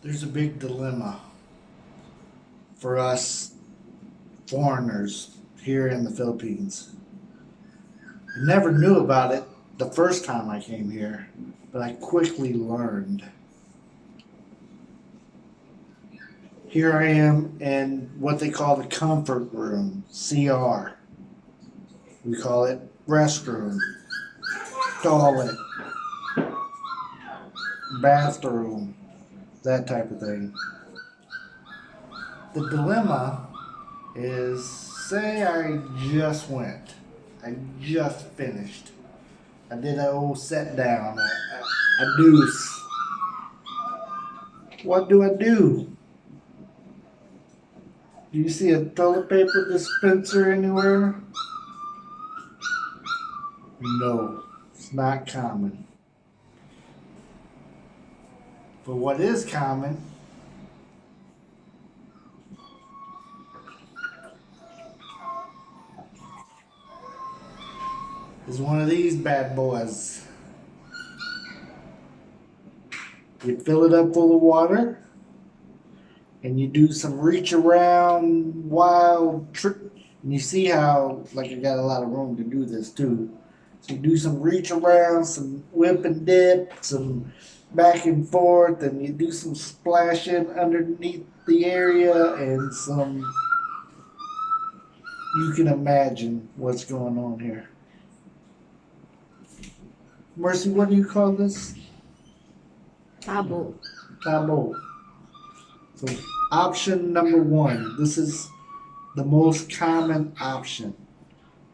There's a big dilemma for us foreigners here in the Philippines. I never knew about it the first time I came here, but I quickly learned. Here I am in what they call the comfort room, CR. We call it restroom, toilet, bathroom, that type of thing. The dilemma is, say I just finished. I did an old set down, a deuce. What do I do? Do you see a toilet paper dispenser anywhere? No, it's not common. But what is common is one of these bad boys. You fill it up full of water and you do some reach around wild trick. And you see how, like, I got a lot of room to do this too. So you do some reach around, some whip and dip, some back and forth, and you do some splashing underneath the area, and some, you can imagine what's going on here. Mercy, what do you call this? Tabo. Tabo. So option number one, this is the most common option.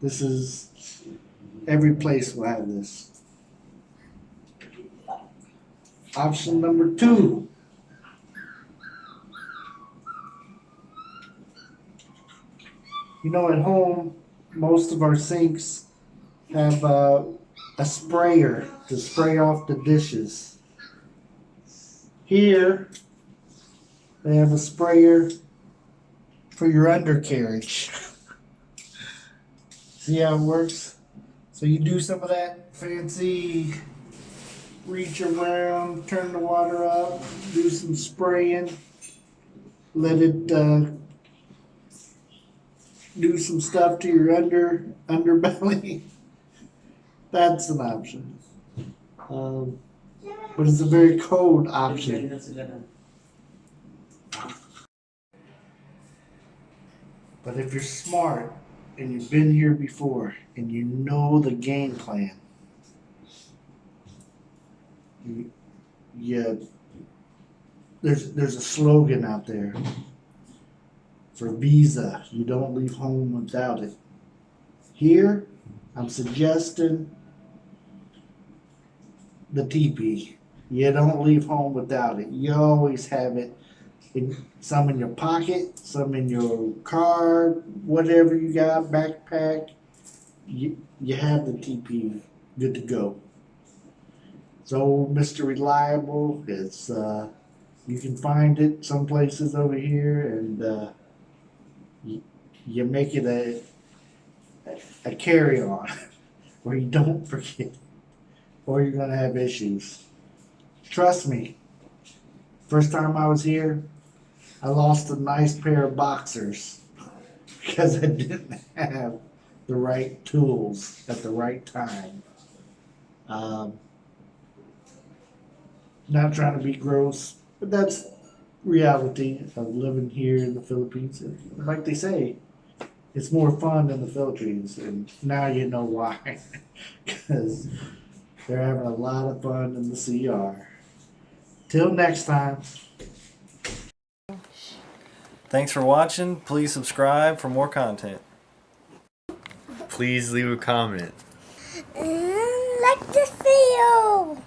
This is, every place will have this. Option number two. You know, at home, most of our sinks have a sprayer to spray off the dishes. Here, they have a sprayer for your undercarriage. See how it works? So you do some of that fancy reach around, turn the water up, do some spraying, let it do some stuff to your underbelly. That's an option. But it's a very cold option. But if you're smart and you've been here before and you know the game plan, there's a slogan out there for Visa: you don't leave home without it. Here, I'm suggesting the TP. You don't leave home without it. You always have it. Some in your pocket, some in your car, whatever you got, backpack. You have the TP good to go. So Mr. Reliable, it's you can find it some places over here, and you make it a carry-on where you don't forget, or you're gonna have issues. Trust me. First time I was here, I lost a nice pair of boxers because I didn't have the right tools at the right time. Not trying to be gross, but that's reality of living here in the Philippines. And like they say, it's more fun in the Philippines, and now you know why. Because they're having a lot of fun in the CR. Till next time. Thanks for watching. Please subscribe for more content. Please leave a comment. Like this video.